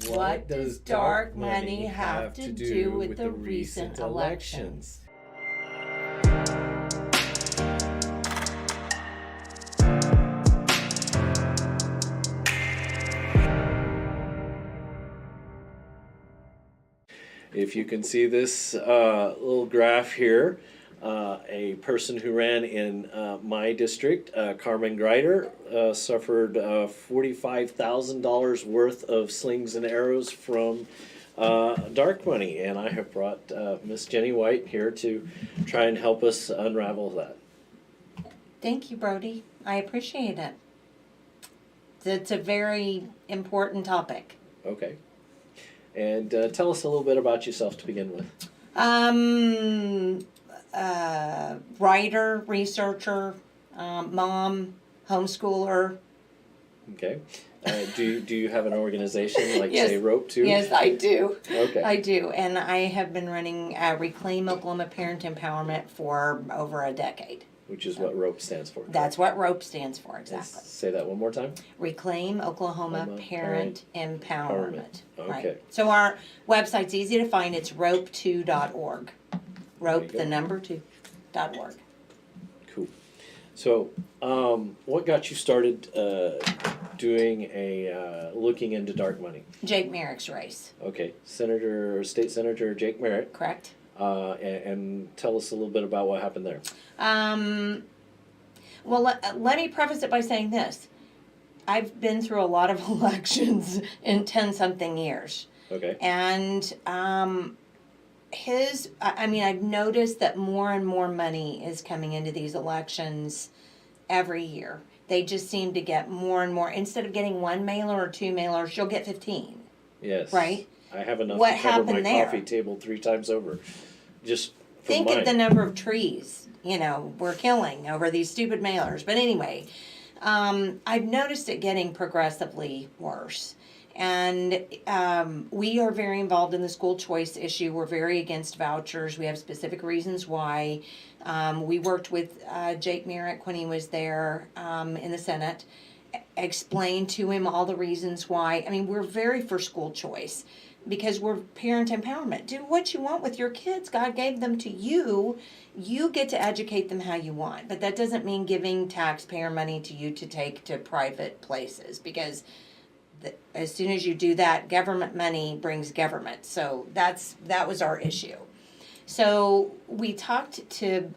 What does dark money have to do with the recent elections? If you can see this little graph here, a person who ran in my district, Carmen Greider, suffered $45,000 worth of slings and arrows from dark money. And I have brought Miss Jenny White here to try and help us unravel that. Thank you, Brody. I appreciate it. It's a very important topic. Okay. And tell us a little bit about yourself to begin with. Writer, researcher, mom, homeschooler. Okay. Do you have an organization like, yes. say, Rope Too? Yes, I do. Okay. I do. And I have been running Reclaim Oklahoma Parent Empowerment for over a decade. Which is what ROPE stands for. That's what ROPE stands for, exactly. Let's say that one more time. Reclaim Oklahoma Parent Empowerment. Okay. Right. So our website's easy to find. It's rope2.org. Rope, the number 2.org. Cool. So, what got you started doing looking into dark money? Jake Merrick's race. Okay. State Senator Jake Merrick. Correct. And tell us a little bit about what happened there. Well, let me preface it by saying this. I've been through a lot of elections in 10-something years. Okay. And I've noticed that more and more money is coming into these elections every year. They just seem to get more and more. Instead of getting one mailer or two mailers, you'll get 15. Yes. Right? I have enough What to cover my happened there? coffee table 3 times over. Just for Think mine. of the number of trees, we're killing over these stupid mailers. But anyway, I've noticed it getting progressively worse. And we are very involved in the school choice issue. We're very against vouchers. We have specific reasons why. We worked with Jake Merrick when he was there in the Senate, explained to him all the reasons why. I mean, we're very for school choice because we're parent empowerment. Do what you want with your kids. God gave them to you. You get to educate them how you want. But that doesn't mean giving taxpayer money to you to take to private places, because as soon as you do that, government money brings government. So that was our issue. So we talked to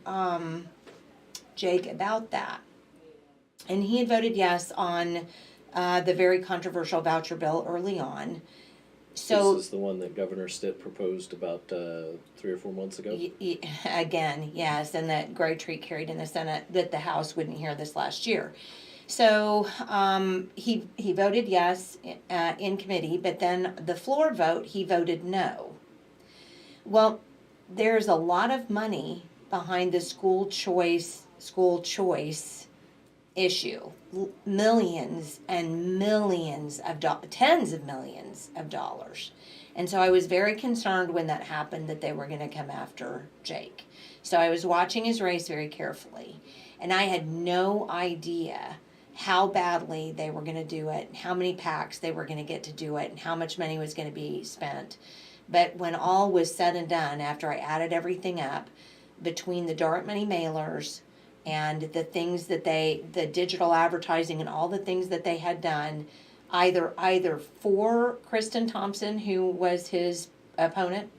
Jake about that. And he had voted yes on the very controversial voucher bill early on. So this is the one that Governor Stitt proposed about 3 or 4 months ago? Again, yes, and that Gray Tree carried in the Senate that the House wouldn't hear this last year. So he voted yes in committee, but then the floor vote, he voted no. Well, there's a lot of money behind the school choice issue. Millions and millions of tens of millions of dollars. And so I was very concerned when that happened that they were going to come after Jake. So I was watching his race very carefully, and I had no idea how badly they were going to do it, how many PACs they were going to get to do it, and how much money was going to be spent. But when all was said and done, after I added everything up, between the dark money mailers and the things that the digital advertising and all the things that they had done, either for Kristen Thompson, who was his opponent,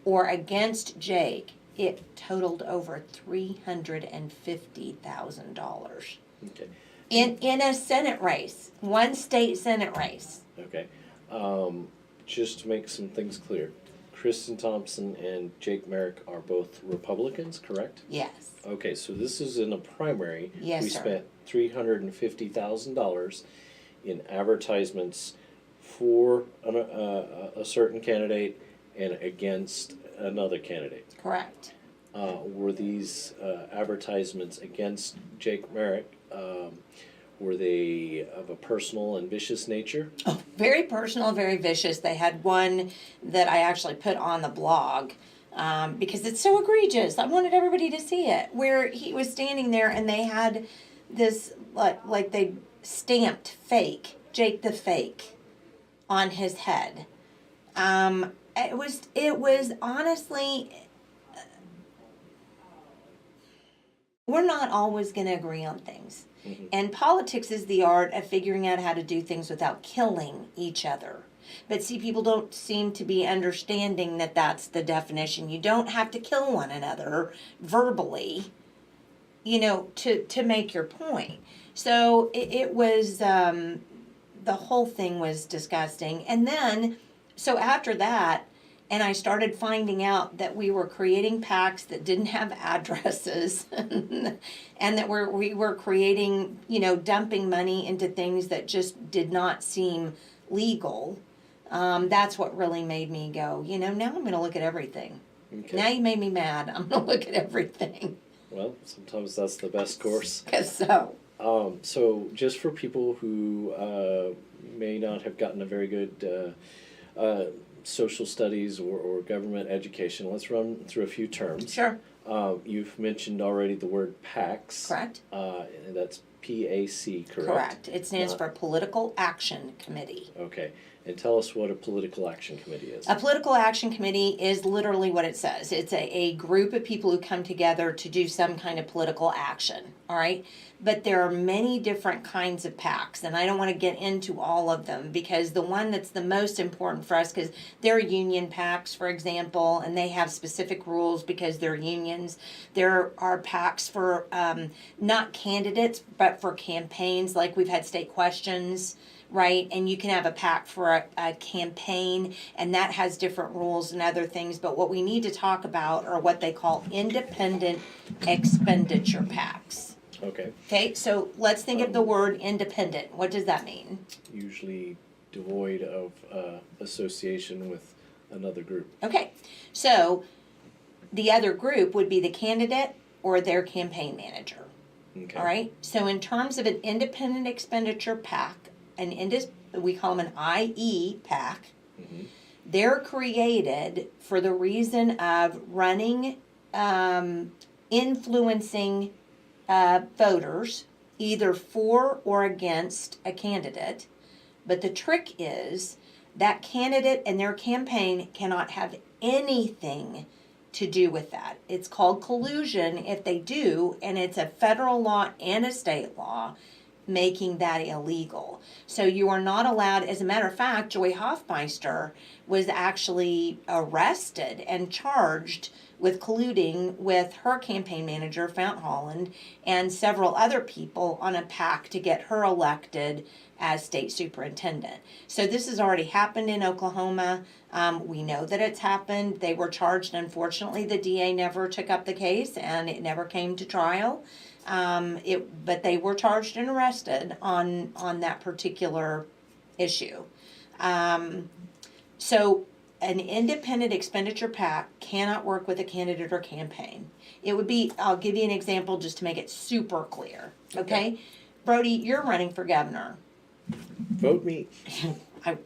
or against Jake, it totaled over $350,000. Okay. In a Senate race, one state Senate race. Okay. Just to make some things clear, Kristen Thompson and Jake Merrick are both Republicans, correct? Yes. Okay, so this is in a primary. Yes, we sir. spent $350,000 in advertisements for a certain candidate and against another candidate. Correct. Were these advertisements against Jake Merrick, were they of a personal and vicious nature? Oh, very personal, very vicious. They had one that I actually put on the blog because it's so egregious. I wanted everybody to see it, where he was standing there and they had this, like they stamped fake, Jake the Fake, on his head. It was honestly, we're not always going to agree on things. Mm-hmm. And politics is the art of figuring out how to do things without killing each other. But see, people don't seem to be understanding that that's the definition. You don't have to kill one another verbally, to make your point. So it was, the whole thing was disgusting. And then, so after that, and I started finding out that we were creating PACs that didn't have addresses and that we were creating, dumping money into things that just did not seem legal. That's what really made me go, now I'm going to look at everything. Okay. Now you made me mad. I'm going to look at everything. Well, sometimes that's the best course. Guess so. So just for people who may not have gotten a very good social studies or government education, let's run through a few terms. Sure. You've mentioned already the word PACs. Correct. That's PAC, correct? Correct. It stands for Political Action Committee. Okay. And tell us what a political action committee is. A political action committee is literally what it says. It's a group of people who come together to do some kind of political action, all right? But there are many different kinds of PACs, and I don't want to get into all of them because the one that's the most important for us, because there are union PACs, for example, and they have specific rules because they're unions. There are PACs for not candidates, but for campaigns, like we've had state questions, right? And you can have a PAC for a campaign, and that has different rules and other things. But what we need to talk about are what they call independent expenditure PACs. Okay. Okay, so let's think of the word independent. What does that mean? Usually devoid of association with another group. Okay, so the other group would be the candidate or their campaign manager. Okay. All right, so in terms of an independent expenditure PAC, we call them an IE PAC. Mm-hmm. They're created for the reason of running, influencing voters, either for or against a candidate. But the trick is that candidate and their campaign cannot have anything to do with that. It's called collusion if they do, and it's a federal law and a state law making that illegal. So you are not allowed, as a matter of fact, Joy Hoffmeister was actually arrested and charged with colluding with her campaign manager, Fount, Holland, and several other people on a PAC to get her elected as state superintendent. So this has already happened in Oklahoma. We know that it's happened. They were charged. Unfortunately, the DA never took up the case, and it never came to trial. But they were charged and arrested on that particular issue. So an independent expenditure PAC cannot work with a candidate or campaign. It would be, I'll give you an example just to make it super clear. Okay? Brody, you're running for governor. Vote me. I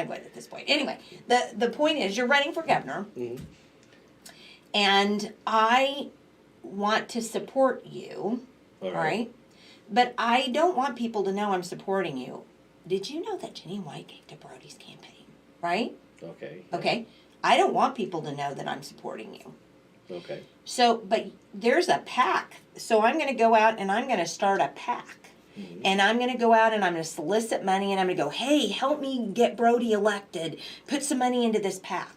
would at this point. Anyway, the point is you're running for governor. Mm-hmm. And I want to support you, all right? But I don't want people to know I'm supporting you. Did you know that Jenny White gave to Brody's campaign, right? Okay. Okay. I don't want people to know that I'm supporting you. Okay. So, but there's a PAC. So I'm going to go out and I'm going to start a PAC. Mm-hmm. And I'm going to go out and I'm going to solicit money and I'm going to go, hey, help me get Brody elected. Put some money into this PAC.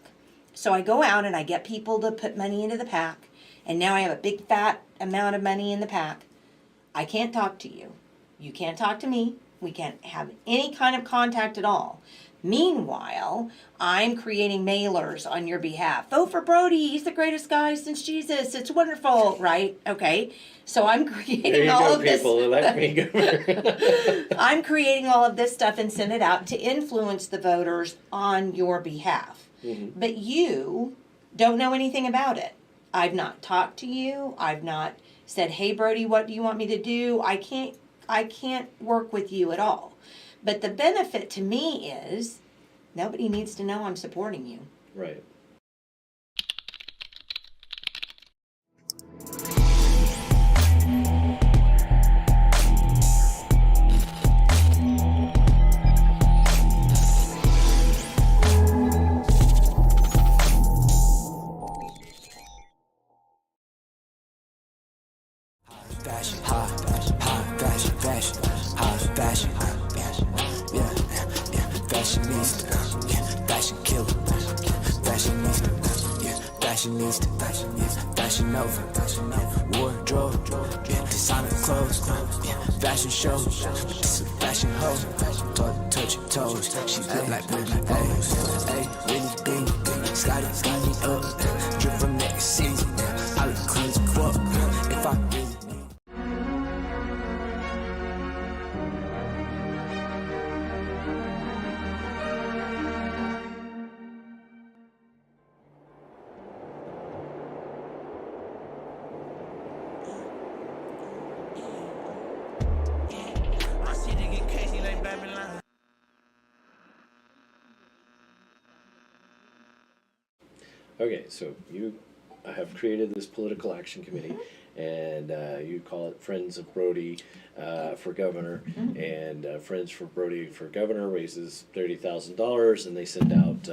So I go out and I get people to put money into the PAC. And now I have a big fat amount of money in the PAC. I can't talk to you. You can't talk to me. We can't have any kind of contact at all. Meanwhile, I'm creating mailers on your behalf. Vote for Brody. He's the greatest guy since Jesus. It's wonderful, right? Okay. So I'm creating all of this. There you go, people. Elect me governor. I'm creating all of this stuff and send it out to influence the voters on your behalf. Mm-hmm. But you don't know anything about it. I've not talked to you. I've not said, hey, Brody, what do you want me to do? I can't work with you at all. But the benefit to me is nobody needs to know I'm supporting you. Right. fashionista, yeah, fashion killer, fashionista, yeah, fashionista, fashion nova, wardrobe, yeah, designer clothes, yeah, fashion show, this a fashion hoe, touch your toes, she look like Britney, hey, really big, Scotty me up, drip from next season, I look clean as fuck, if I really Okay, so you have created this political action committee, and you call it Friends of Brody for Governor, and Friends for Brody for Governor raises $30,000, and they send out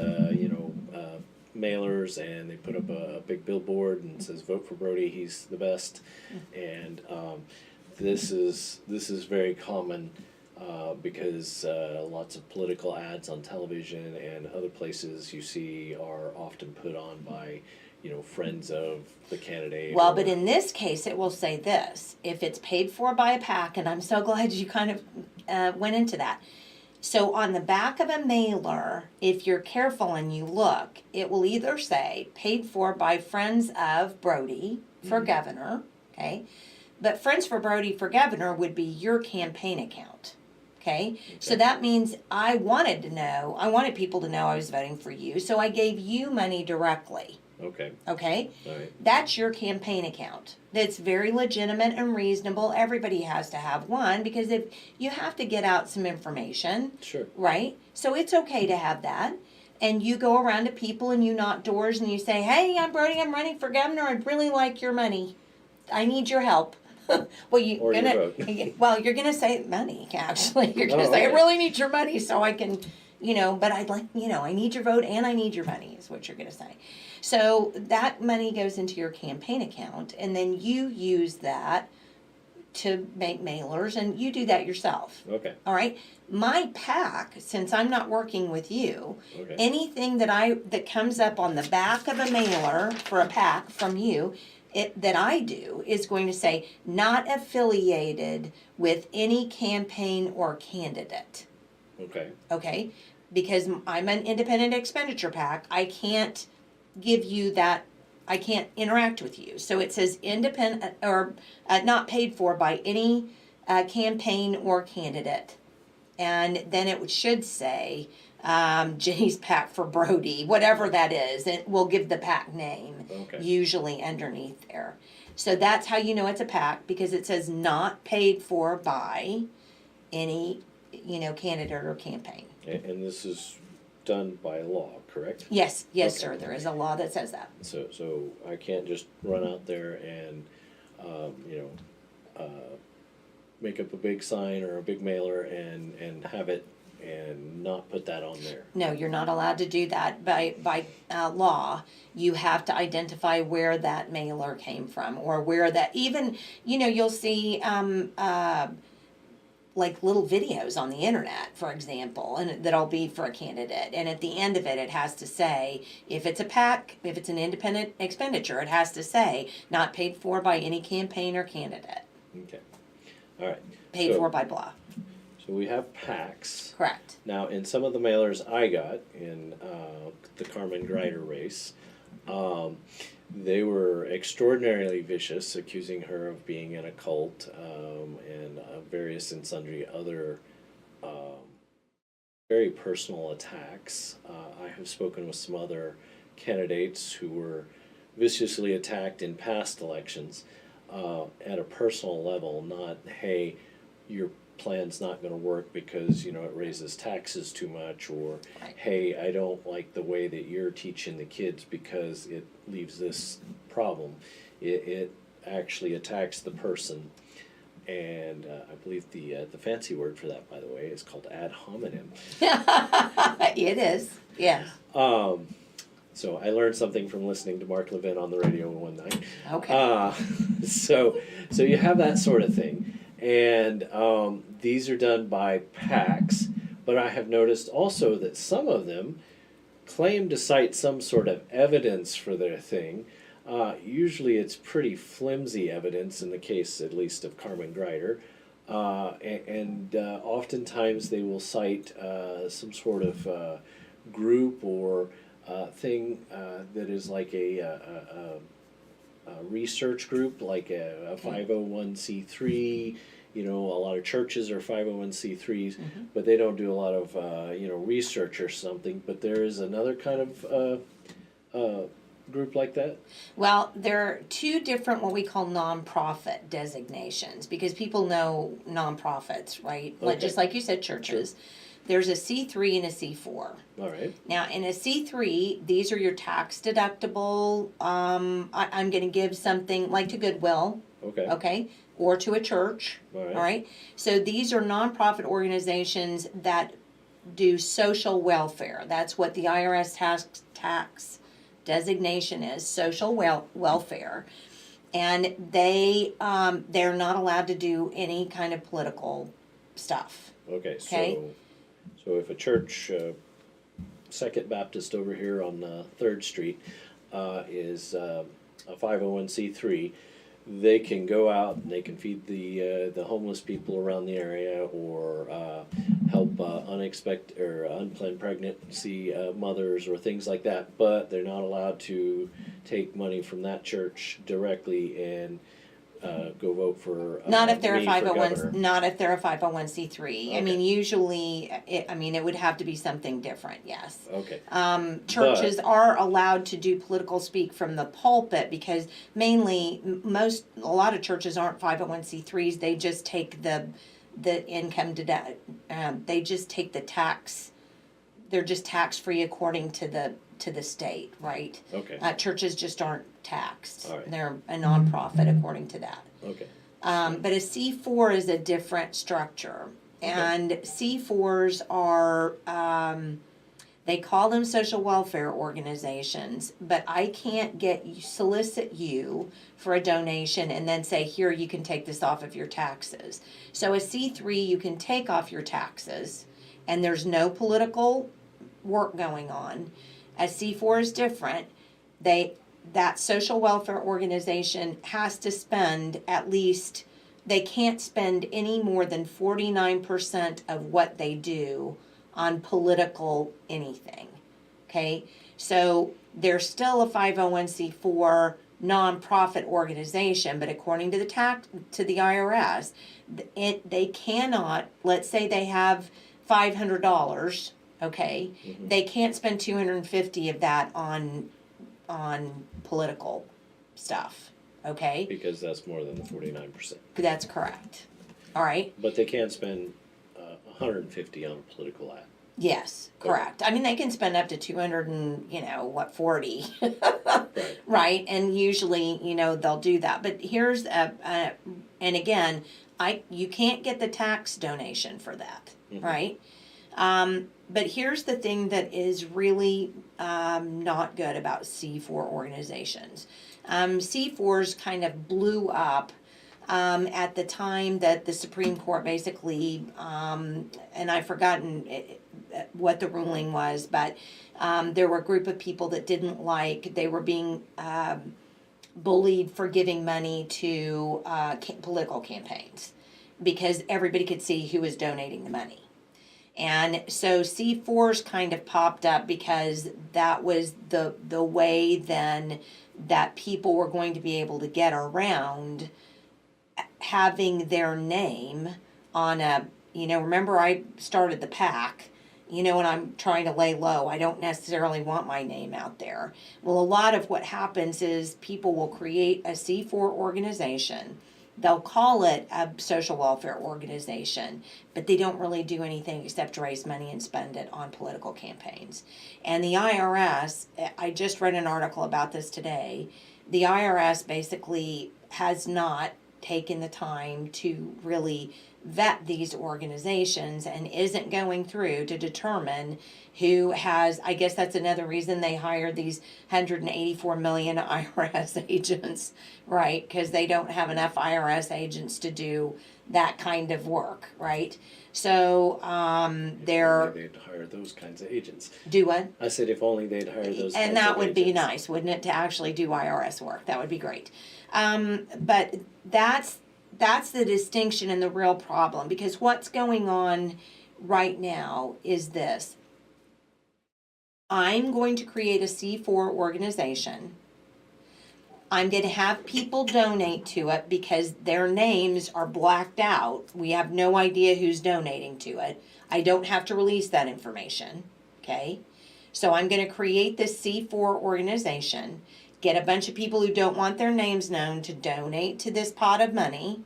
mailers, and they put up a big billboard and says vote for Brody, he's the best, and this is very common. Because lots of political ads on television and other places you see are often put on by, friends of the candidate. Well, but in this case, it will say this: if it's paid for by a PAC, and I'm so glad you kind of went into that. So on the back of a mailer, if you're careful and you look, it will either say paid for by Friends of Brody for Governor, okay? But Friends for Brody for Governor would be your campaign account. Okay, so that means I wanted people to know I was voting for you, so I gave you money directly. Okay. Okay? All right. That's your campaign account. That's very legitimate and reasonable. Everybody has to have one because if you have to get out some information. Sure. Right? So it's okay to have that. And you go around to people and you knock doors and you say, hey, I'm Brody, I'm running for governor. I'd really like your money. I need your help. Well, you're gonna say money. Actually, you're gonna say I really need your money so I can, But I'd like, I need your vote and I need your money is what you're gonna say. So that money goes into your campaign account, and then you use that to make mailers, and you do that yourself. Okay. All right. My PAC, since I'm not working with you, anything that comes up on the back of a mailer for a PAC from you. That I do is going to say not affiliated with any campaign or candidate. Okay. Okay? Because I'm an independent expenditure PAC, I can't give you that, I can't interact with you. So it says independent or not paid for by any campaign or candidate. And then it should say Jenny's PAC for Brody, whatever that is. It will give the PAC name, usually underneath there. So that's how you know it's a PAC, because it says not paid for by any, candidate or campaign. And this is done by law, correct? Yes, sir. There is a law that says that. So I can't just run out there and, make up a big sign or a big mailer and have it and not put that on there. No, you're not allowed to do that by law. You have to identify where that mailer came from, or where that even, you'll see like little videos on the internet, for example, and that'll be for a candidate. And at the end of it, it has to say, if it's a PAC, if it's an independent expenditure, it has to say not paid for by any campaign or candidate. Okay. All right. Paid for by blah. So we have PACs. Correct. Now, in some of the mailers I got in the Carmen Greider race, they were extraordinarily vicious, accusing her of being in a cult and various and sundry other very personal attacks. I have spoken with some other candidates who were viciously attacked in past elections at a personal level, not, hey, your plan's not going to work because it raises taxes too much, or hey, I don't like the way that you're teaching the kids because it leaves this problem. It actually attacks the person, and I believe the fancy word for that, by the way, is called ad hominem. It is, yes. So I learned something from listening to Mark Levin on the radio one night. Okay. So you have that sort of thing. And these are done by PACs, But I have noticed also that some of them claim to cite some sort of evidence for their thing. Usually it's pretty flimsy evidence in the case, at least, of Carmen Greider. And oftentimes they will cite some sort of group or thing that is like a research group, like a 501c3. You know, a lot of churches are 501c3s, but they don't do a lot of research or something. But there is another kind of group like that. Well, there are two different what we call nonprofit designations, because people know nonprofits, right? Like, Okay. just like you said, churches. There's a C3 and a C4. All right. Now, in a C3, these are your tax deductible. I'm going to give something like to Goodwill, Okay. okay, or to a church. All right. All right. So these are nonprofit organizations that do social welfare. That's what the IRS tax designation is, social welfare. And they're not allowed to do any kind of political stuff. Okay. Okay. So if a church, Second Baptist over here on 3rd Street, is a 501c3, they can go out and they can feed the homeless people around the area, or help unexpected or unplanned pregnancy mothers or things like that. But they're not allowed to take money from that church directly and go vote for Not if they're a me for governor. 501. Not if they're a 501c3. I Okay. mean, usually, it would have to be something different. Yes. Okay. Churches are allowed to do political speak from the pulpit, because mainly a lot of churches aren't 501c3s. They just take the income they just take the tax. They're just tax free according to the state, right? Okay. Churches just aren't taxed. All right. They're a nonprofit according to that. Okay. But a C4 is a different structure. And C4s are, they call them social welfare organizations, but I can't solicit you for a donation and then say, here, you can take this off of your taxes. So a C3, you can take off your taxes, and there's no political work going on. A C4 is different. That social welfare organization has to spend they can't spend any more than 49% of what they do on political anything. Okay? So they're still a 501c4 nonprofit organization, but according to the IRS, they cannot, let's say they have $500, okay? Mm-hmm. They can't spend $250 of that on political stuff, okay? Because that's more than the 49%. That's correct. All right? But they can't spend 150 on a political ad. Yes, correct. I mean, they can spend up to 200 and, 40. Right. Right? And usually, they'll do that. But here's and again, you can't get the tax donation for that, right? But here's the thing that is really not good about C4 organizations. C4s kind of blew up at the time that the Supreme Court basically, and I've forgotten what the ruling was, but there were a group of people that they were being bullied for giving money to political campaigns, because everybody could see who was donating the money. And so C4s kind of popped up because that was the way then that people were going to be able to get around having their name on remember I started the PAC, when I'm trying to lay low, I don't necessarily want my name out there. Well, a lot of what happens is people will create a C4 organization. They'll call it a social welfare organization, but they don't really do anything except raise money and spend it on political campaigns. And the IRS, I just read an article about this today, the IRS basically has not taken the time to really vet these organizations and isn't going through to determine who has, I guess that's another reason they hired these 184 million IRS agents, right? Because they don't have enough IRS agents to do that kind of work, right? So If they're, only they'd hire those kinds of agents. do what? I said if only they'd hire those kinds And that of would be agents. nice, wouldn't it, to actually do IRS work? That would be great. But that's the distinction and the real problem, because what's going on right now is this. I'm going to create a C4 organization. I'm going to have people donate to it because their names are blacked out. We have no idea who's donating to it. I don't have to release that information, okay? So I'm going to create this C4 organization, get a bunch of people who don't want their names known to donate to this pot of money,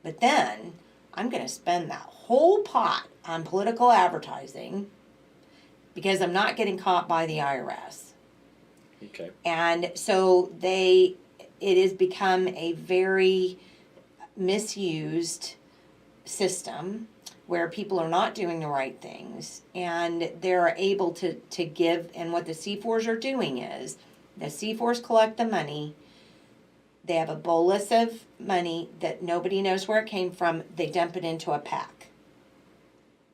but then I'm going to spend that whole pot on political advertising because I'm not getting caught by the IRS. Okay. And so it has become a very misused system where people are not doing the right things, and they're able to give, and what the C4s are doing is, the C4s collect the money, they have a bolus of money that nobody knows where it came from, they dump it into a PAC.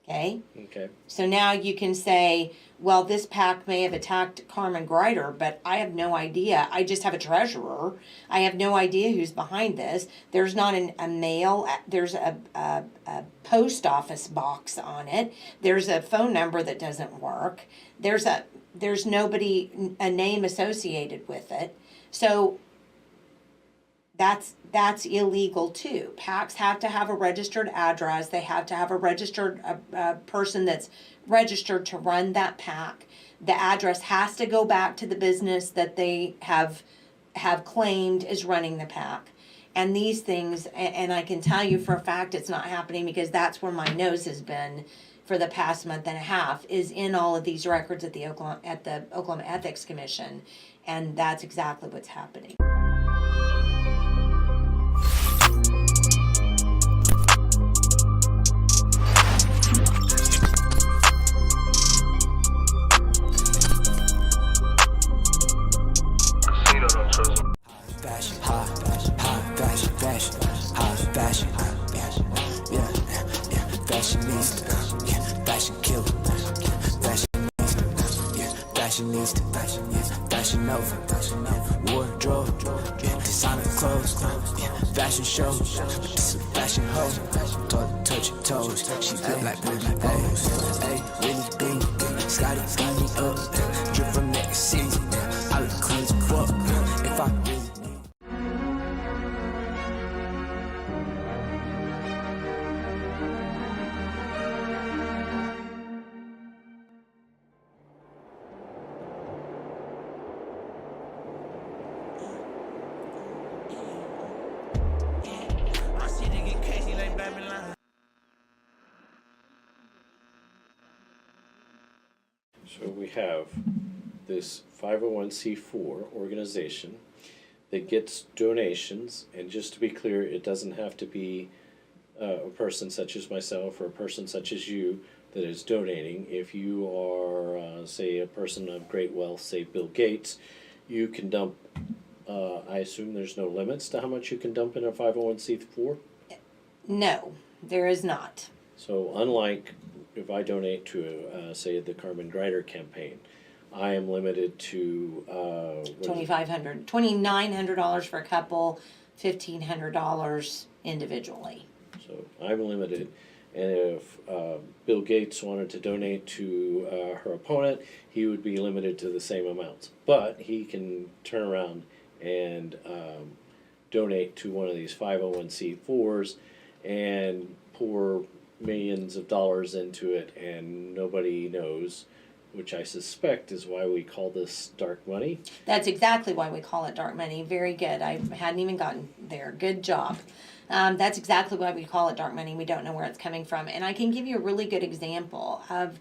Okay? Okay. So now you can say, well, this PAC may have attacked Carmen Greider, but I have no idea. I just have a treasurer. I have no idea who's behind this. There's not a mail. There's a post office box on it. There's a phone number that doesn't work. There's nobody, a name associated with it. So that's illegal too. PACs have to have a registered address. They have to have a registered person that's registered to run that PAC. The address has to go back to the business that they have claimed is running the PAC. And these things, and I can tell you for a fact it's not happening because that's where my nose has been for the past month and a half, is in all of these records at the Oklahoma Ethics Commission, and that's exactly what's happening. Fashion, high fashion, yeah, fashionista, yeah, fashion killer, fashionista, fashion over, wardrobe, yeah, designer clothes, yeah, fashion show, fashion hoe, touch your toes, she look like Britney Rose, hey, Willie Bean, Scotty got me up, drip from next season, I look clean as fuck, if I really need. So we have this 501c4 organization that gets donations, and just to be clear, it doesn't have to be a person such as myself or a person such as you that is donating. If you are, say, a person of great wealth, say Bill Gates, you can dump, I assume there's no limits to how much you can dump in a 501c4? No, there is not. So unlike if I donate to, say, the Carmen Greider campaign, I am limited to $2,900 for a couple, $1,500 individually. So I'm limited, and if Bill Gates wanted to donate to her opponent, he would be limited to the same amounts. But he can turn around and donate to one of these 501c4s and pour millions of dollars into it, and nobody knows, which I suspect is why we call this dark money. That's exactly why we call it dark money. Very good. I hadn't even gotten there. Good job. That's exactly why we call it dark money. We don't know where it's coming from. And I can give you a really good example of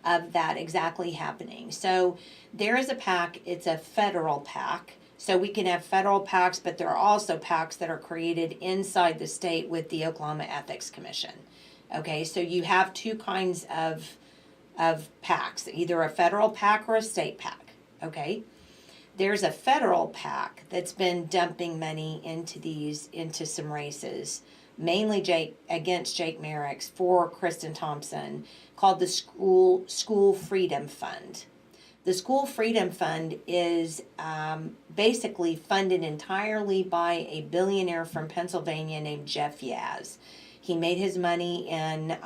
that exactly happening. So there is a PAC. It's a federal PAC. So we can have federal PACs, but there are also PACs that are created inside the state with the Oklahoma Ethics Commission. Okay, so you have two kinds of PACs, either a federal PAC or a state PAC. Okay, there's a federal PAC that's been dumping money into some races, mainly against Jake Merrick's for Kristen Thompson, called the School Freedom Fund. The School Freedom Fund is basically funded entirely by a billionaire from Pennsylvania named Jeff Yaz. He made his money in,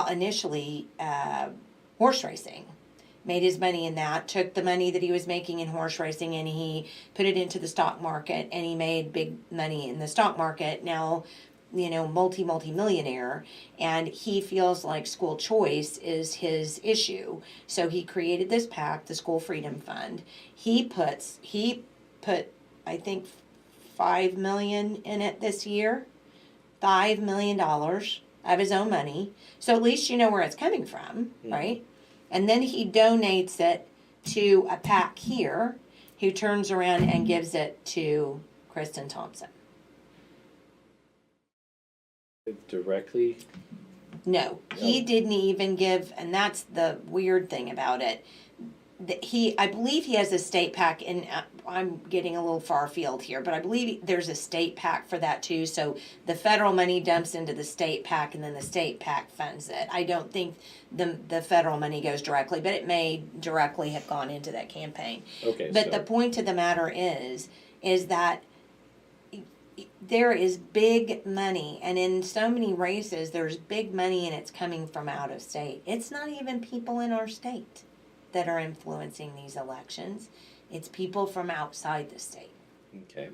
initially horse racing. Made his money in that, took the money that he was making in horse racing and he put it into the stock market, and he made big money in the stock market. Now, multi-millionaire, and he feels like school choice is his issue. So he created this PAC, the School Freedom Fund. He put, I think, $5 million in it this year. $5 million of his own money. So at least you know where it's coming from, right? And then he donates it to a PAC here who turns around and gives it to Kristen Thompson. Directly? No, he didn't even give, and that's the weird thing about it. I believe he has a state PAC, and I'm getting a little far afield here, but I believe there's a state PAC for that too. So the federal money dumps into the state PAC, and then the state PAC funds it. I don't think the federal money goes directly, but it may directly have gone into that campaign. Okay. But the point of the matter is that there is big money, and in so many races, there's big money, and it's coming from out of state. It's not even people in our state that are influencing these elections. It's people from outside the state. Okay.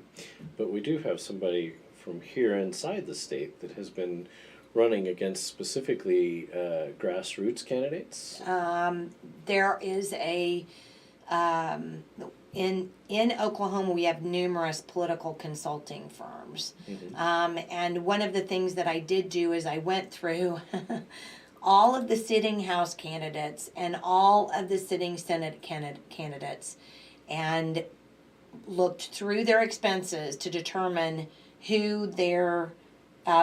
But we do have somebody from here inside the state that has been running against specifically grassroots candidates. There is in Oklahoma, we have numerous political consulting firms. And one of the things that I did do is I went through all of the sitting House candidates and all of the sitting Senate candidates and looked through their expenses to determine who their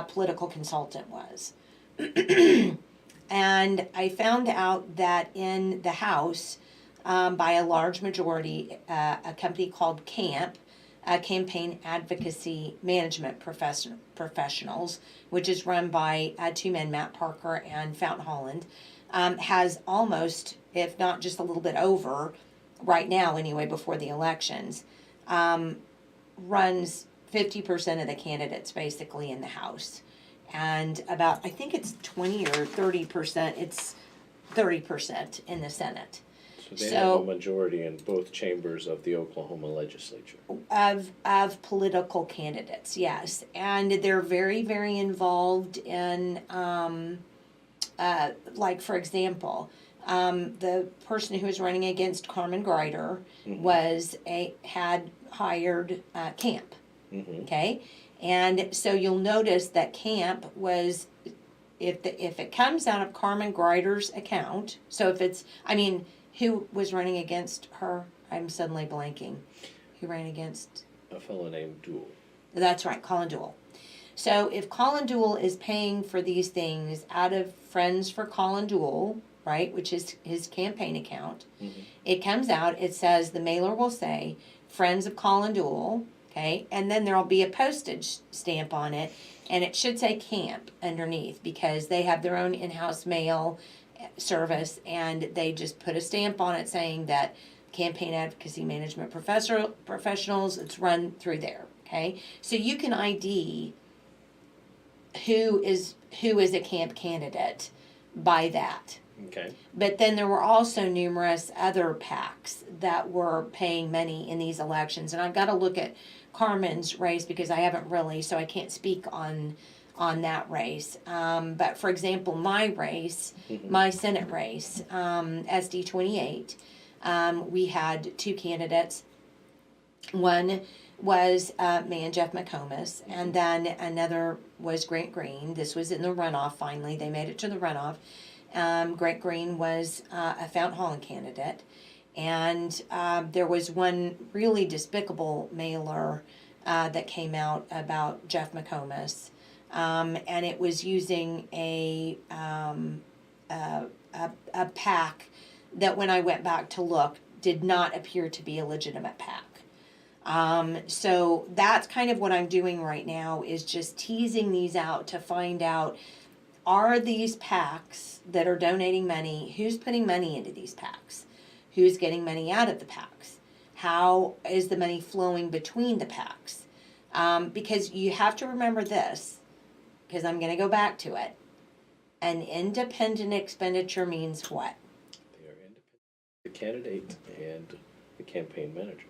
political consultant was. And I found out that in the House, by a large majority, a company called CAMP, Campaign Advocacy Management Professionals, which is run by two men, Matt Parker and Fount, Holland, has almost, if not just a little bit over, right now anyway, before the elections, runs 50% of the candidates basically in the House. And about, I think it's 20 or 30%, it's 30% in the Senate. So they have a majority in both chambers of the Oklahoma legislature. Of political candidates, yes. And they're very, very involved in, like, for example, the person who was running against Carmen Greider had hired CAMP, okay? And so you'll notice that CAMP was, if it comes out of Carmen Greider's account, so if it's, who was running against her? I'm suddenly blanking. Who ran against? A fellow named Duell. That's right, Colin Duell. So if Colin Duell is paying for these things out of Friends for Colin Duell, right, which is his campaign account, it comes out, it says, the mailer will say, Friends of Colin Duell, okay, and then there'll be a postage stamp on it, and it should say CAMP underneath, because they have their own in-house mail service, and they just put a stamp on it saying that Campaign Advocacy Management Professionals, it's run through there, okay? So you can ID who is a CAMP candidate by that. Okay. But then there were also numerous other PACs that were paying money in these elections, and I've got to look at Carmen's race because I haven't really, so I can't speak on that race. But for example, my race, my Senate race, SD 28, we had two candidates. One was Jeff McCommas, and then another was Grant Green. This was in the runoff, finally. They made it to the runoff. Grant Green was a Fount Holland candidate. And there was one really despicable mailer that came out about Jeff McCommas, and it was using a PAC that, when I went back to look, did not appear to be a legitimate PAC. So that's kind of what I'm doing right now, is just teasing these out to find out, are these PACs that are donating money, who's putting money into these PACs? Who's getting money out of the PACs? How is the money flowing between the PACs? Because you have to remember this, because I'm going to go back to it. An independent expenditure means what? They are independent, the candidate and the campaign manager.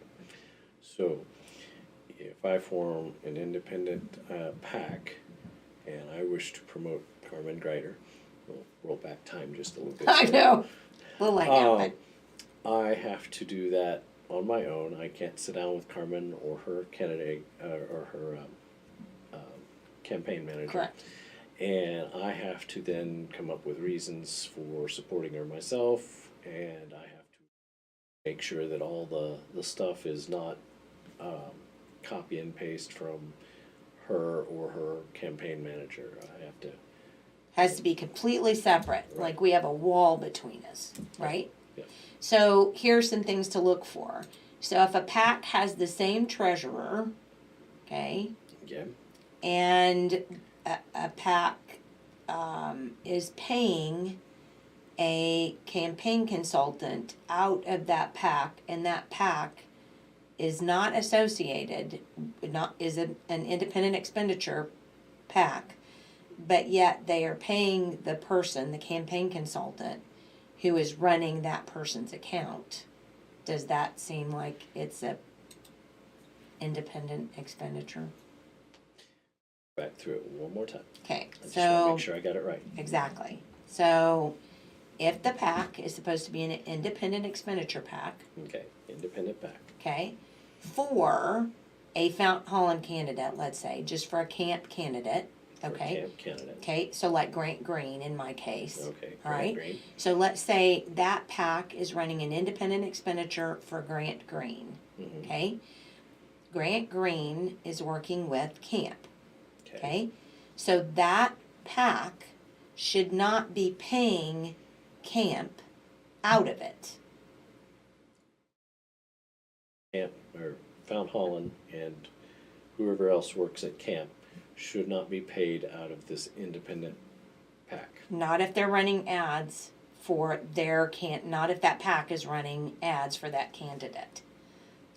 So if I form an independent PAC and I wish to promote Carmen Greider, we'll roll back time just a little bit. I know. We'll let go. I have to do that on my own. I can't sit down with Carmen or her candidate or her campaign manager. Correct. And I have to then come up with reasons for supporting her myself, and I have to make sure that all the stuff is not copy and paste from her or her campaign manager. I have to. Has to be completely separate, Right. like we have a wall between us, right? Yeah. So here's some things to look for. So if a PAC has the same treasurer, okay, Yeah. and a PAC is paying a campaign consultant out of that PAC, and that PAC is not associated, is an independent expenditure PAC, but yet they are paying the person, the campaign consultant, who is running that person's account. Does that seem like it's a independent expenditure? Back through it one more time. Okay, I just want to so make sure I got it right. exactly. So if the PAC is supposed to be an independent expenditure PAC, Okay. Independent PAC. okay, for a Fount Holland candidate, let's say, just for a camp candidate, For okay, camp candidate. okay, so like Grant Green in my case. Okay. All right. Green. So let's say that PAC is running an independent expenditure for Grant Green, Mm-hmm. okay? Grant Green is working with camp, okay? So that PAC should not be paying camp out of it. Camp or Fount Holland and whoever else works at camp should not be paid out of this independent PAC. Not if they're running ads for their not if that PAC is running ads for that candidate.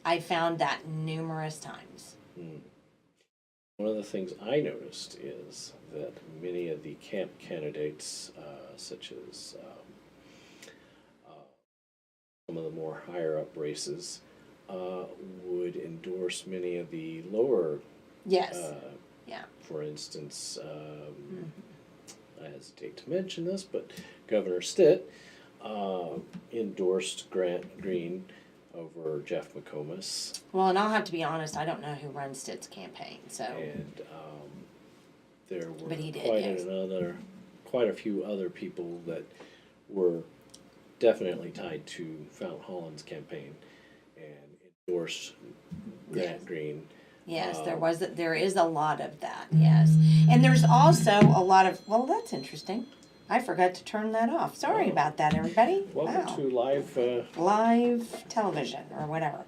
I found that numerous times. One of the things I noticed is that many of the camp candidates, such as some of the more higher up races, would endorse many of the lower. Yes. Yeah. For instance, I hesitate to mention this, but Governor Stitt endorsed Grant Green over Jeff McCommas. Well, and I'll have to be honest, I don't know who runs Stitt's campaign, so. And there were But he did, yes. quite a few other people that were definitely tied to Fount Holland's campaign and endorsed Grant Yes. Green. Yes, there is a lot of that, yes. And there's also a lot of, well, that's interesting. I forgot to turn that off. Sorry about that, everybody. Welcome Wow. to live. Live television or whatever.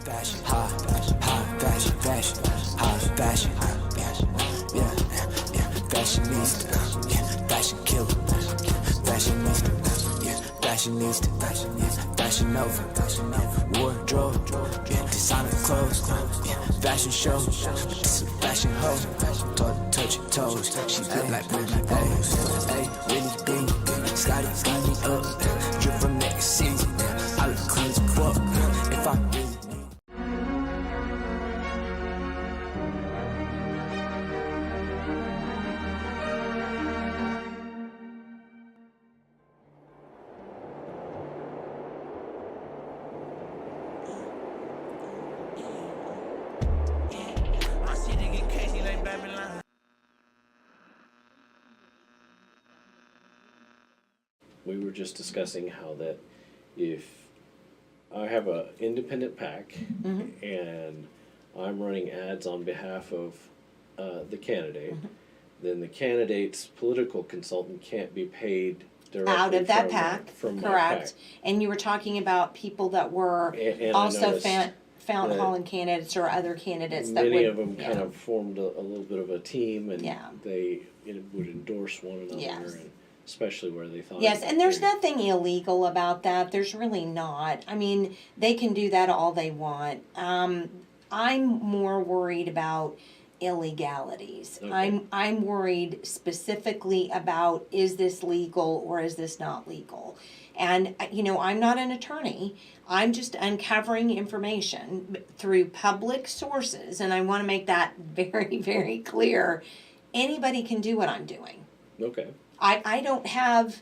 Fashion, high fashion, high fashion, yeah, fashionista, yeah, fashion killer, fashionista, yeah, fashionista, fashion over, wardrobe, yeah, designer clothes, yeah, fashion show, this a fashion hoe, touch your toes, she look like Britney, hey, really big, Scotty me up, drip from next season, I look clean as fuck, if I really. we were just discussing how that if I have a independent PAC and I'm running ads on behalf of the candidate, then the candidate's political consultant can't be paid directly Out of that from PAC, from my correct. PAC. And you were talking about people that were And I also noticed Fount that Holland candidates or other candidates that would. many of them yeah. kind of formed a little bit of a team, and Yeah. they would endorse one another, Yes. and especially where they thought. Yes, and there's they- nothing illegal about that. There's really not. I mean, they can do that all they want. I'm more worried about illegalities. Okay. I'm worried specifically about, is this legal or is this not legal? And I'm not an attorney. I'm just uncovering information through public sources, and I want to make that very, very clear. Anybody can do what I'm doing. Okay. I don't have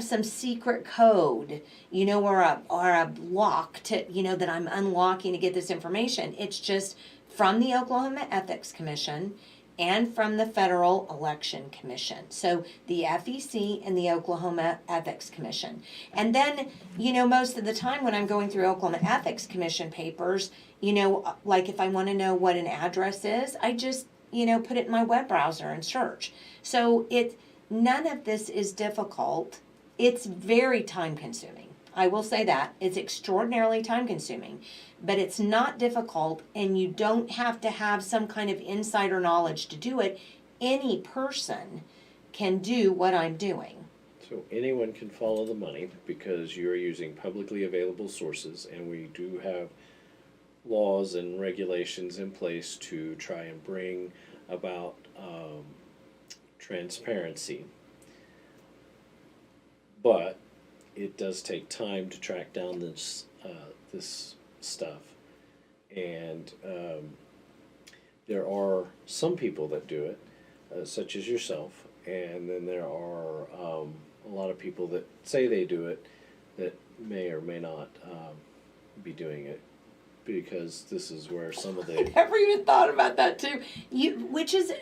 some secret code, or a lock to, that I'm unlocking to get this information. It's just from the Oklahoma Ethics Commission and from the Federal Election Commission. So the FEC and the Oklahoma Ethics Commission. And then, most of the time when I'm going through Oklahoma Ethics Commission papers, like if I want to know what an address is, I just, put it in my web browser and search. So none of this is difficult. It's very time consuming. I will say that. It's extraordinarily time consuming, but it's not difficult, and you don't have to have some kind of insider knowledge to do it. Any person can do what I'm doing. So anyone can follow the money because you're using publicly available sources, and we do have laws and regulations in place to try and bring about transparency. But it does take time to track down this stuff, and there are some people that do it, such as yourself, and then there are a lot of people that say they do it that may or may not be doing it, because this is where some of I the never even thought about that too. Which is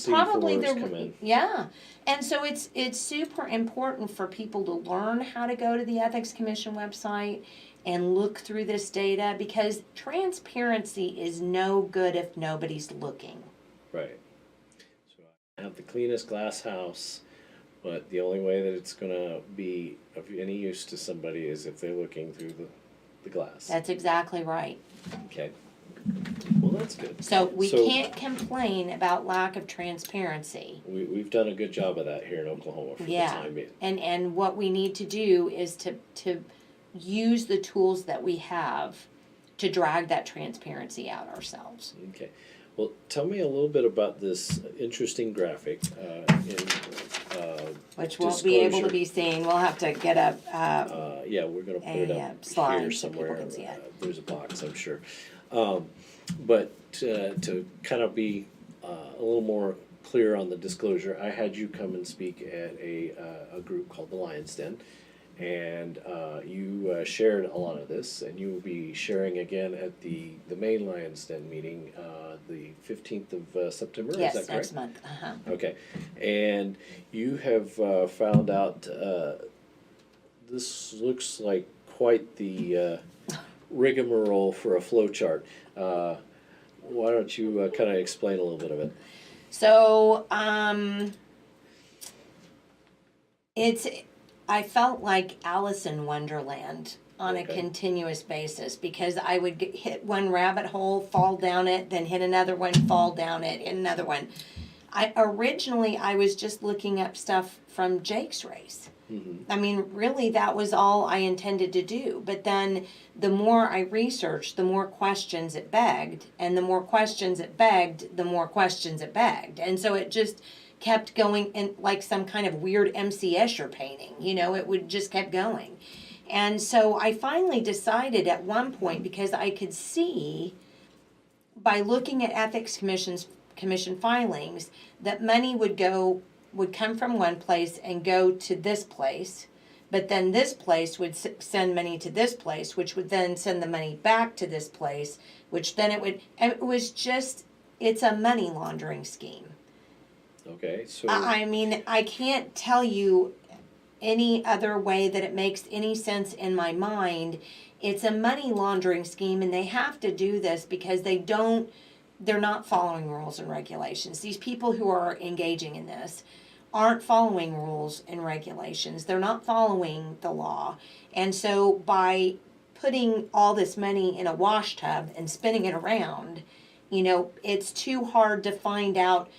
probably C4s come in. yeah. And so it's super important for people to learn how to go to the Ethics Commission website and look through this data, because transparency is no good if nobody's looking. Right. So I have the cleanest glass house, but the only way that it's going to be of any use to somebody is if they're looking through the glass. That's exactly right. Okay. Well, that's good. So we can't complain about lack of transparency. We've done a good job of that here in Oklahoma for the time being. And what we need to do is to use the tools that we have to drag that transparency out ourselves. Okay. Well, tell me a little bit about this interesting graphic Which won't be able to disclosure. be seen. We'll have to get a Yeah, we're going to put it up slide here so people somewhere. can see it. There's a box, I'm sure. But to kind of be a little more clear on the disclosure, I had you come and speak at a group called the Lion's Den, and you shared a lot of this, and you will be sharing again at the main Lion's Den meeting the 15th of September. yes, is that next correct? month. Okay, and you have found out this looks like quite the rigmarole for a flow chart. Why don't you kind of explain a little bit of it? So I felt like Alice in Wonderland on a Okay. continuous basis, because I would hit one rabbit hole, fall down it, then hit another one, fall down it, hit another one. Originally I was just looking up stuff from Jake's race. Mm-hmm. I mean, really, that was all I intended to do. But then the more I researched, the more questions it begged. And the more questions it begged, the more questions it begged. And so it just kept going in like some kind of weird M.C. Escher painting. It would just kept going. And so I finally decided at one point, because I could see by looking at Ethics Commission filings that money would come from one place and go to this place, but then this place would send money to this place, which would then send the money back to this place, which then it's a money laundering scheme. Okay, so I mean, I can't tell you any other way that it makes any sense in my mind. It's a money laundering scheme, and they have to do this because they're not following rules and regulations. These people who are engaging in this aren't following rules and regulations. They're not following the law. And so by putting all this money in a wash tub and spinning it around, it's too hard to find out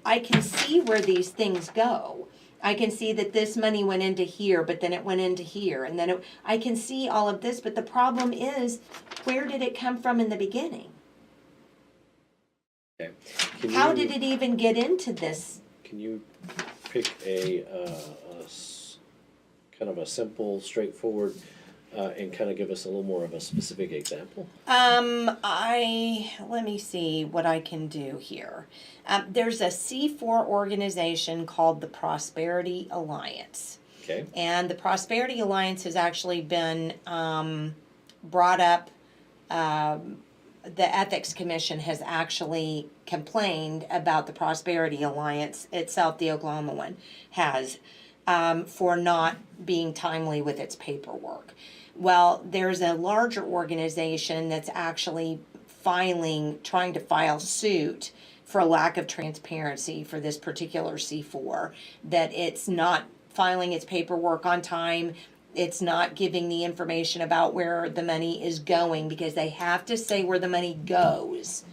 I can see where these things go. I can see that this money went into here, but then it went into here, and then I can see all of this, but the problem is, where did it come from in the beginning? Okay. How did it even get into this? Can you pick a kind of a simple, straightforward, and kind of give us a little more of a specific example? Let me see what I can do here. There's a C4 organization called the Prosperity Alliance. Okay. And the Prosperity Alliance has actually been brought up. The Ethics Commission has actually complained about the Prosperity Alliance itself, the Oklahoma one has, for not being timely with its paperwork. Well, there's a larger organization that's actually trying to file suit for lack of transparency for this particular C4, that it's not filing its paperwork on time. It's not giving the information about where the money is going, because they have to say where the money goes.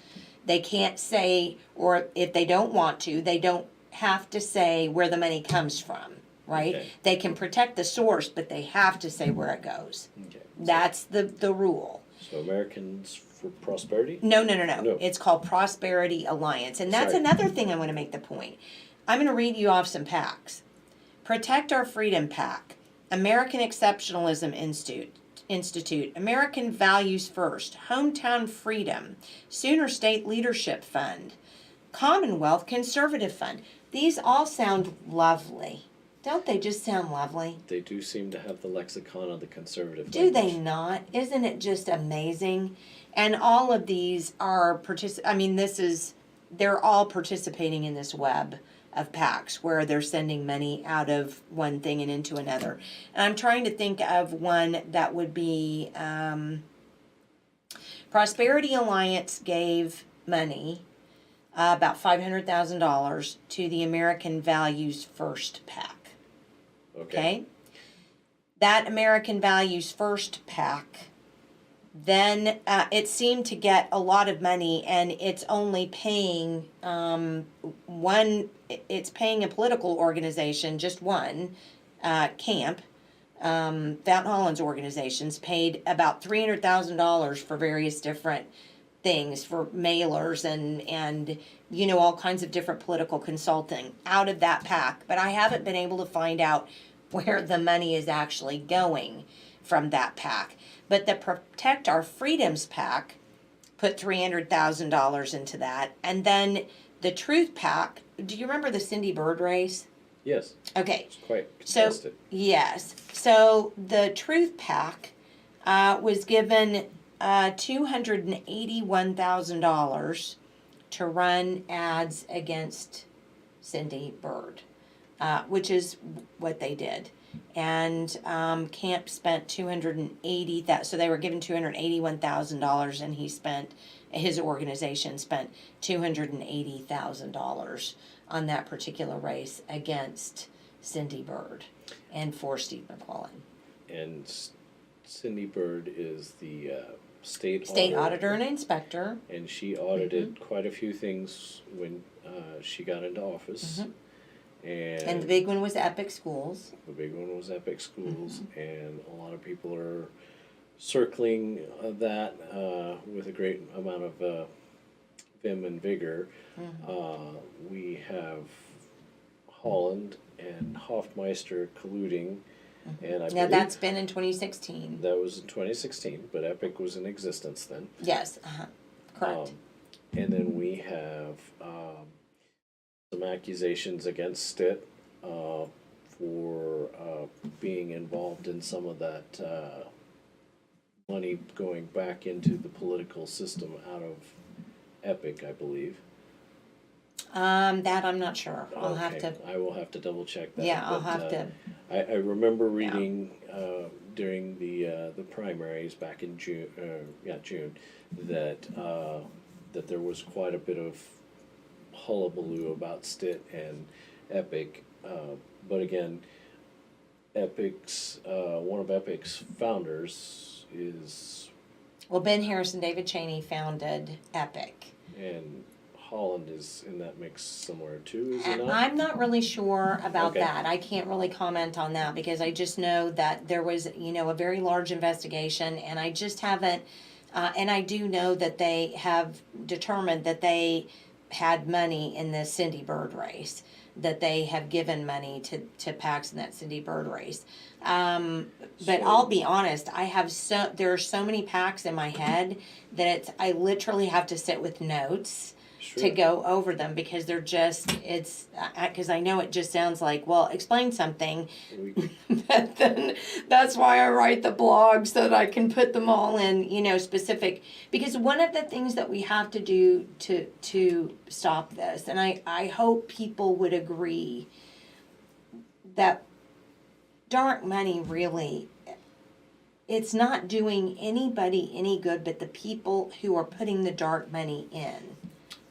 They can't say, or if they don't want to, they don't have to say where the money comes from, right? Okay. They can protect the source, but they have to say where it goes. Okay. That's the rule. So Americans for Prosperity? No. No. It's called Prosperity Alliance. And that's Sorry. another thing I want to make the point. I'm going to read you off some PACs. Protect Our Freedom PAC. American Exceptionalism Institute, American Values First, Hometown Freedom, Sooner State Leadership Fund, Commonwealth Conservative Fund. These all sound lovely. Don't they just sound lovely? They do seem to have the lexicon of the conservative Do they language. not? Isn't it just amazing? And all of these are they're all participating in this web of PACs where they're sending money out of one thing and into another. And I'm trying to think of one that would be Prosperity Alliance gave money, about $500,000, to the American Values First PAC. Okay? That American Values First PAC, then it seemed to get a lot of money, and it's only paying it's paying a political organization, just one, camp, Fount Holland's organizations, paid about $300,000 for various different things, for mailers and all kinds of different political consulting out of that PAC. But I haven't been able to find out where the money is actually going from that PAC. But the Protect Our Freedoms PAC put $300,000 into that. And then the Truth PAC, do you remember the Cindy Byrd race? Yes. Okay. It's quite So, contested. yes. So the Truth PAC was given $281,000 to run ads against Cindy Byrd, which is what they did. And Camp spent $280,000, so they were given $281,000, and his organization spent $280,000 on that particular race against Cindy Byrd and for Steve McClellan. And Cindy Byrd is the state Auditor and inspector. and she audited quite a few things when she got into office. And the big one was Epic Schools. The big one was Epic Schools, and a lot of people are circling that with a great amount of vim and vigor. We have Holland and Hoffmeister colluding, and I Now believe that's been in 2016. that was in 2016, but Epic was in existence then. Yes, correct. And then we have some accusations against it for being involved in some of that money going back into the political system out of Epic, I believe. That I'm not sure. I'll have to. I will have to double check that. Yeah, I'll but, have to. I remember reading during the primaries back in June, June, that that there was quite a bit of hullabaloo about Stitt and Epic, but again, Epic's one of Epic's founders is, Well, Ben Harris and David Cheney founded Epic. and Holland is in that mix somewhere too, is he not? I'm not really sure about Okay. that. I can't really comment on that because I just know that there was, a very large investigation, and I just haven't. And I do know that they have determined that they had money in the Cindy Bird race, that they have given money to PACs in that Cindy Bird race. But I'll be honest, there are so many PACs in my head that I literally have to sit with notes to go over them because because I know it just sounds like, well, explain something. But then that's why I write the blog so that I can put them all in, specific. Because one of the things that we have to do to stop this, and I hope people would agree, that dark money really, it's not doing anybody any good but the people who are putting the dark money in.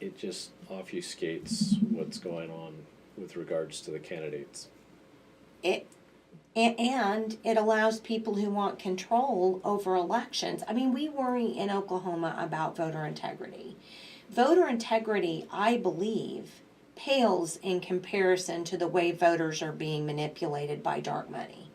It just obfuscates what's going on with regards to the candidates. And it allows people who want control over elections. I mean, we worry in Oklahoma about voter integrity. Voter integrity, I believe, pales in comparison to the way voters are being manipulated by dark money.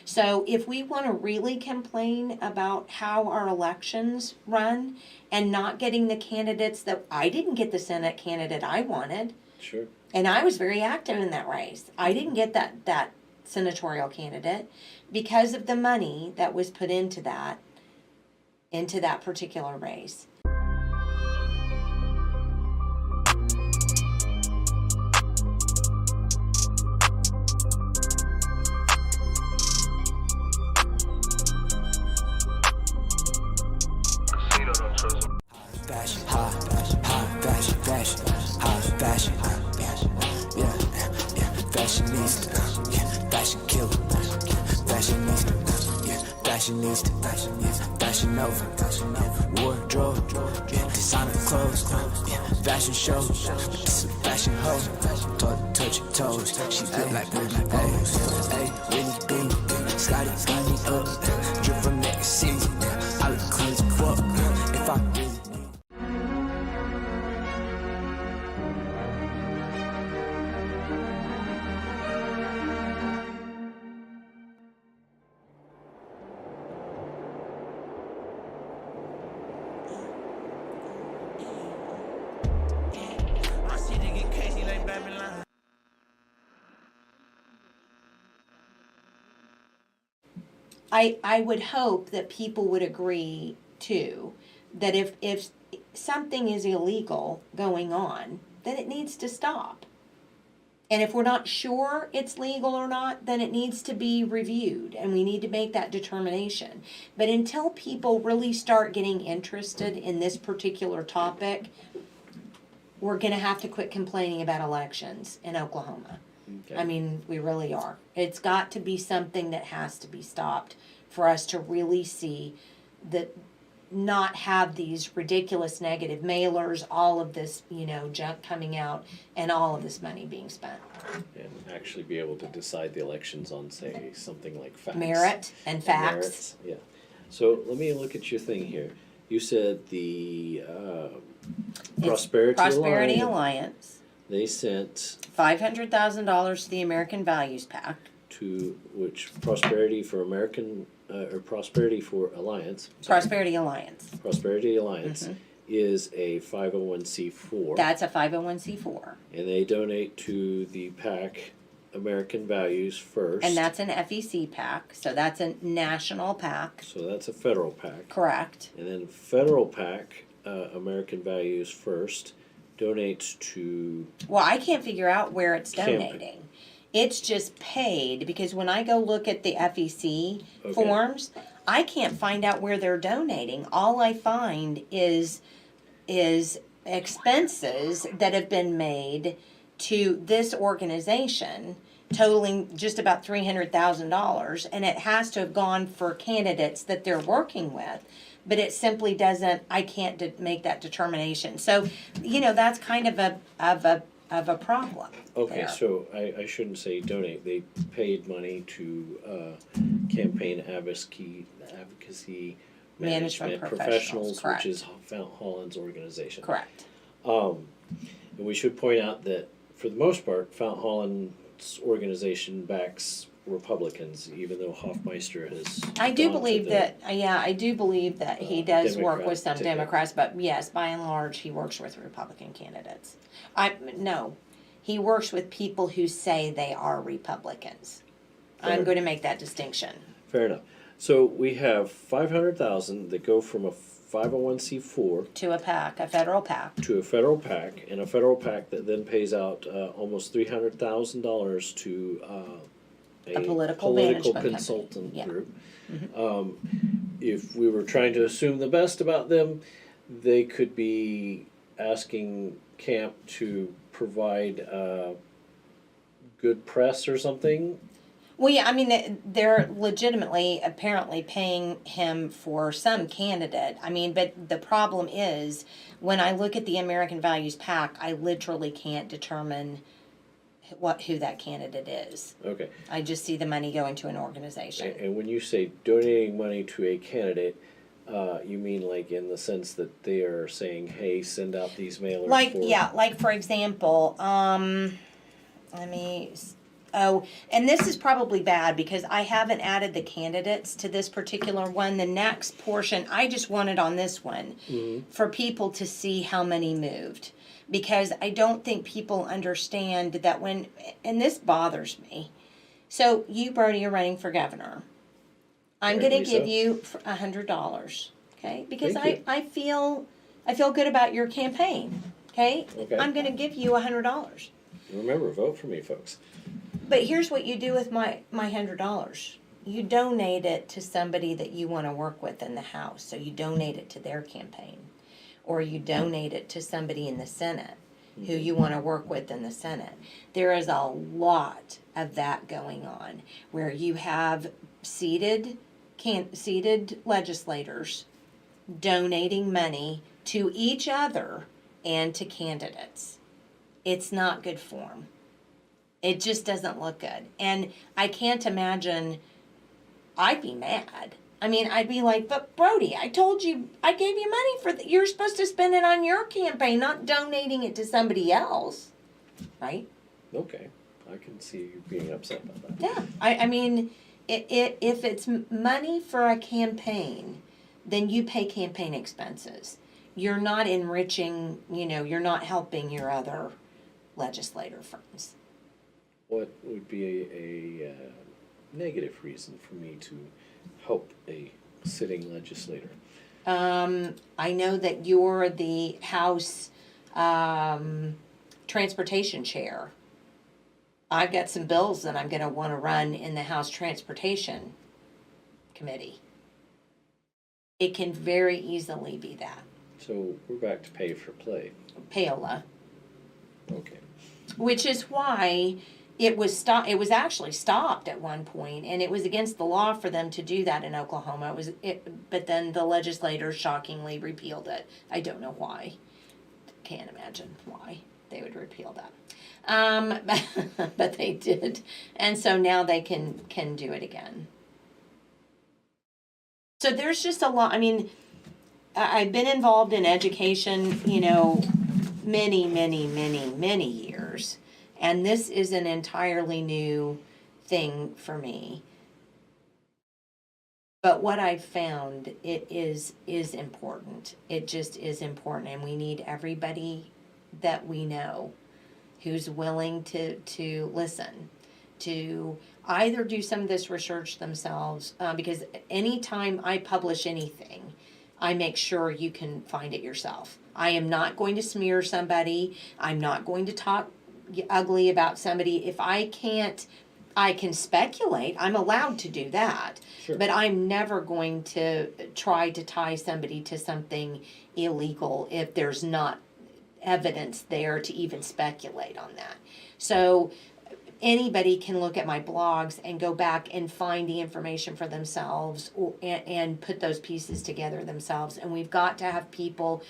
So if we want to really complain about how our elections run and not getting the candidates that I didn't get the Senate candidate I wanted. Sure. And I was very active in that race. I didn't get that senatorial candidate because of the money that was put into that particular race. Fashion, high fashion, yeah, fashionista, yeah, fashion killer, fashionista, yeah, fashionista, fashion over, wardrobe, yeah, designer clothes, yeah, fashion show, fashion hoe, touch your toes, she look like Britney Pose, ayy, Winnie B, Scotty, me up, drip from next season, I look clean as fuck, if I really. I would hope that people would agree too that if something is illegal going on, then it needs to stop. And if we're not sure it's legal or not, then it needs to be reviewed and we need to make that determination. But until people really start getting interested in this particular topic, we're going to have to quit complaining about elections in Oklahoma. Okay. I mean, we really are. It's got to be something that has to be stopped for us to really see that, not have these ridiculous negative mailers, all of this, junk coming out, and all of this money being spent. And actually be able to decide the elections on, say, something like facts. Merit and facts. Merits, yeah. So let me look at your thing here. You said the Prosperity Alliance. They sent $500,000 to the American Values Pact. to which Prosperity for American or Prosperity for Alliance. Prosperity Alliance. Prosperity Alliance is a 501c4. That's a 501c4. And they donate to the PAC American Values First. And that's an FEC PAC, so that's a national PAC. So that's a federal PAC. Correct. And then federal PAC, American Values First, donates to... Well, I can't figure out where it's Campaign. donating. It's just paid, because when I go look at the FEC forms, I can't find out where they're donating. All I find is expenses that have been made to this organization totaling just about $300,000, and it has to have gone for candidates that they're working with, but it simply doesn't. I can't make that determination. So, that's kind of a problem. Okay, there. so I shouldn't say donate. They paid money to campaign advocacy management professionals, correct. which is Fount Holland's organization. Correct. And we should point out that for the most part, Fount Holland's organization backs Republicans, even though Hoffmeister has. I do gone to believe the- that. Yeah, I do believe that he does work Democrat with some ticket. Democrats, but yes, by and large, he works with Republican candidates. No, he works with people who say they are Republicans. I'm Fair. going to make that distinction. Fair enough. So we have 500,000 that go from a 501c4 To a PAC, a federal PAC. to a federal PAC, and a federal PAC that then pays out almost $300,000 to A political management company. consultant Yeah. group. If we were trying to assume the best about them, they could be asking Camp to provide good press or something. Well, yeah, I mean, they're legitimately, apparently paying him for some candidate. I mean, but the problem is, when I look at the American Values PAC, I literally can't determine who that candidate is. Okay. I just see the money going to an organization. And when you say donating money to a candidate, you mean like in the sense that they are saying, hey, send out these mailers Like, for... yeah, like for example, and this is probably bad because I haven't added the candidates to this particular one. The next portion, I just wanted on this one for people to see how many moved. Because I don't think people understand that and this bothers me. So you, Brody, are running for governor. I'm going to Rightly give so. you $100, okay? Because Thank I feel good about your campaign, okay? Okay. I'm going to give you $100. Remember, vote for me, folks. But here's what you do with my $100. You donate it to somebody that you want to work with in the House. So you donate it to their campaign. Or you donate it to somebody in the Senate who you want to work with in the Senate. There is a lot of that going on where you have seated legislators donating money to each other and to candidates. It's not good form. It just doesn't look good. And I can't imagine, I'd be mad. I mean, I'd be like, but Brody, I told you, I gave you money you're supposed to spend it on your campaign, not donating it to somebody else. Right? Okay. I can see you being upset about that. Yeah. I mean, if it's money for a campaign, then you pay campaign expenses. You're not enriching, you're not helping your other legislator friends. What would be a negative reason for me to help a sitting legislator? I know that you're the House Transportation Chair. I've got some bills that I'm going to want to run in the House Transportation Committee. It can very easily be that. So we're back to pay for play. Payola. Okay. Which is why it was actually stopped at one point, and it was against the law for them to do that in Oklahoma. But then the legislators shockingly repealed it. I don't know why. Can't imagine why they would repeal that. But they did, and so now they can do it again. So there's just a lot. I mean, I've been involved in education, many, many, many, many years. And this is an entirely new thing for me. But what I've found, it is important. It just is important. And we need everybody that we know who's willing to listen, to either do some of this research themselves, because anytime I publish anything, I make sure you can find it yourself. I am not going to smear somebody. I'm not going to talk ugly about somebody. If I can't, I can speculate. I'm allowed to do that. Sure. But I'm never going to try to tie somebody to something illegal if there's not evidence there to even speculate on that. So anybody can look at my blogs and go back and find the information for themselves, and put those pieces together themselves. And we've got to have people,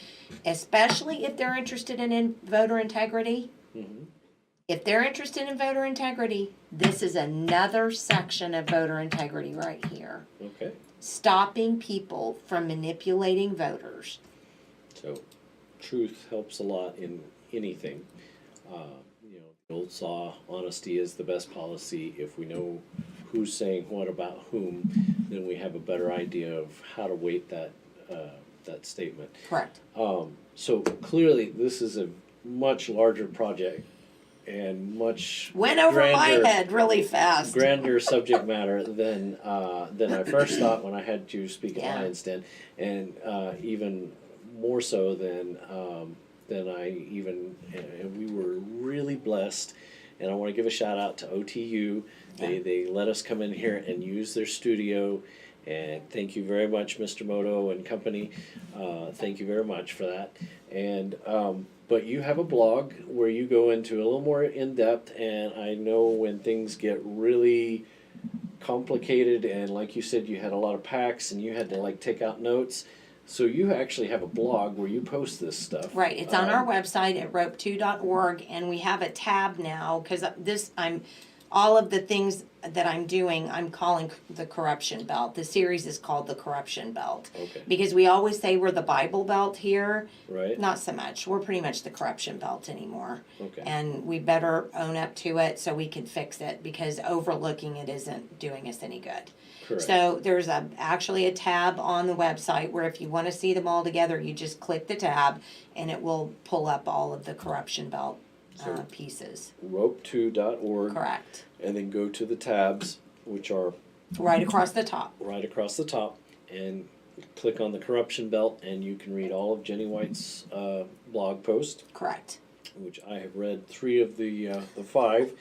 especially if they're interested in voter integrity. Mm-hmm. If they're interested in voter integrity, this is another section of voter integrity right here. Okay. Stopping people from manipulating voters. So, truth helps a lot in anything. The old saw, honesty is the best policy. If we know who's saying what about whom, then we have a better idea of how to weight that statement. Correct. So clearly, this is a much larger project and much Went over my head really fast. grander subject matter than I first thought when I had you speak at Yeah. Lion's Den, and even more so than I even. And we were really blessed, and I want to give a shout out to OTU. They let us come in here and use their studio, and thank you very much, Mr. Moto and company. Thank you very much for that. And but you have a blog where you go into a little more in depth, and I know when things get really complicated, and like you said, you had a lot of packs and you had to like take out notes. So you actually have a blog where you post this stuff. Right, it's on our website at rope2.org, and we have a tab now, because all of the things that I'm doing, I'm calling the Corruption Belt. The series is called the Corruption Belt. Okay. Because we always say we're the Bible Belt here. Right. Not so much. We're pretty much the Corruption Belt anymore. Okay. And we better own up to it so we can fix it, because overlooking it isn't doing us any good. Correct. So there's actually a tab on the website where if you want to see them all together, you just click the tab and it will pull up all of the Corruption Belt pieces. Rope2.org. Correct. And then go to the tabs, which are Right across the top. right across the top, and click on the Corruption Belt, and you can read all of Jenny White's blog post, Correct. which I have read 3 of the 5,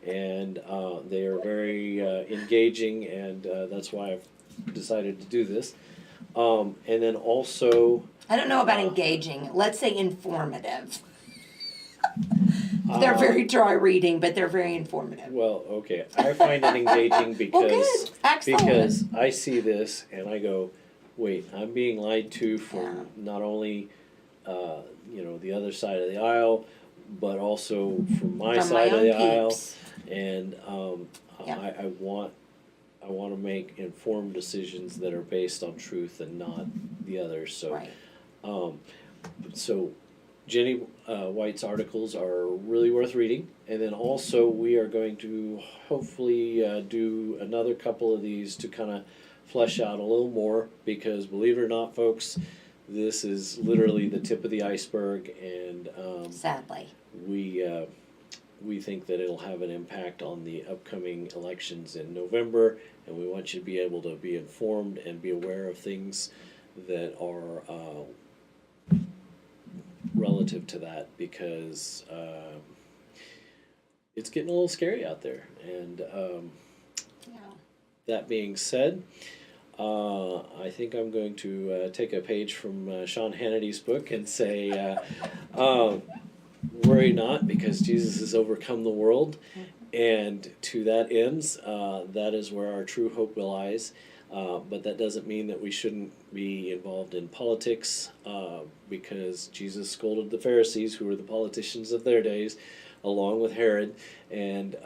and they are very engaging, and that's why I've decided to do this. And then also, I don't know about engaging. Let's say informative. They're very dry reading, but they're very informative. well, okay, I find it engaging because Well, good. Excellent. because I see this and I go, wait, I'm being lied to from Yeah. not only the other side of the aisle, but also from my From side my of the own aisle, peeps. and Yeah. I want to make informed decisions that are based on truth and not the others. So, Right. so Jenny White's articles are really worth reading, and then also we are going to hopefully do another couple of these to kind of flesh out a little more, because believe it or not, folks, this is literally the tip of the iceberg, and Sadly. we think that it'll have an impact on the upcoming elections in November, and we want you to be able to be informed and be aware of things that are relative to that, because it's getting a little scary out there. And Yeah. that being said, I think I'm going to take a page from Sean Hannity's book and say, worry not, because Jesus has overcome the world. And to that ends, that is where our true hope lies. But that doesn't mean that we shouldn't be involved in politics, because Jesus scolded the Pharisees, who were the politicians of their days, along with Herod, and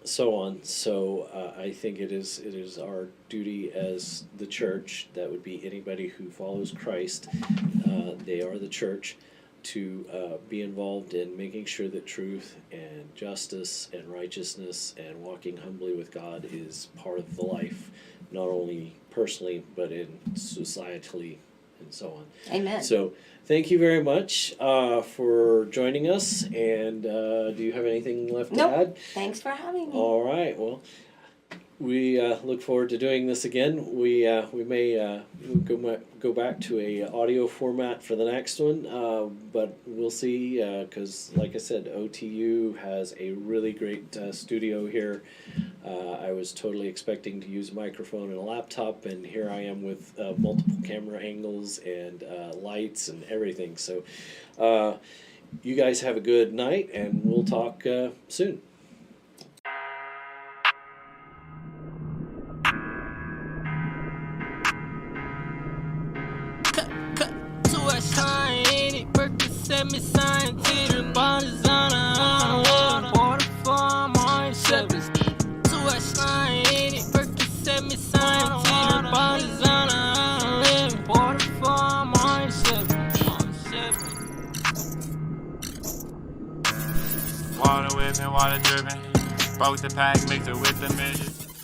so on. So I think it is our duty as the church, that would be anybody who follows Christ, they are the church, to be involved in making sure that truth and justice and righteousness and walking humbly with God is part of the life, not only personally, but in societally and so on. Amen. So thank you very much for joining us, and do you have anything left to Nope. add? Thanks for having me. All right, well, we look forward to doing this again. We may go back to a audio format for the next one, but we'll see, because like I said, OTU has a really great studio here. I was totally expecting to use a microphone and a laptop, and here I am with multiple camera angles and lights and everything. So You guys have a good night, and we'll talk soon. Too much time in it, Percocet me sign to the bottoms on a water for my service. Too much time in it, Percocet me sign to the bottoms on a water for my service. Water whipping, water dripping. Broke the pack, mixed it with the midget.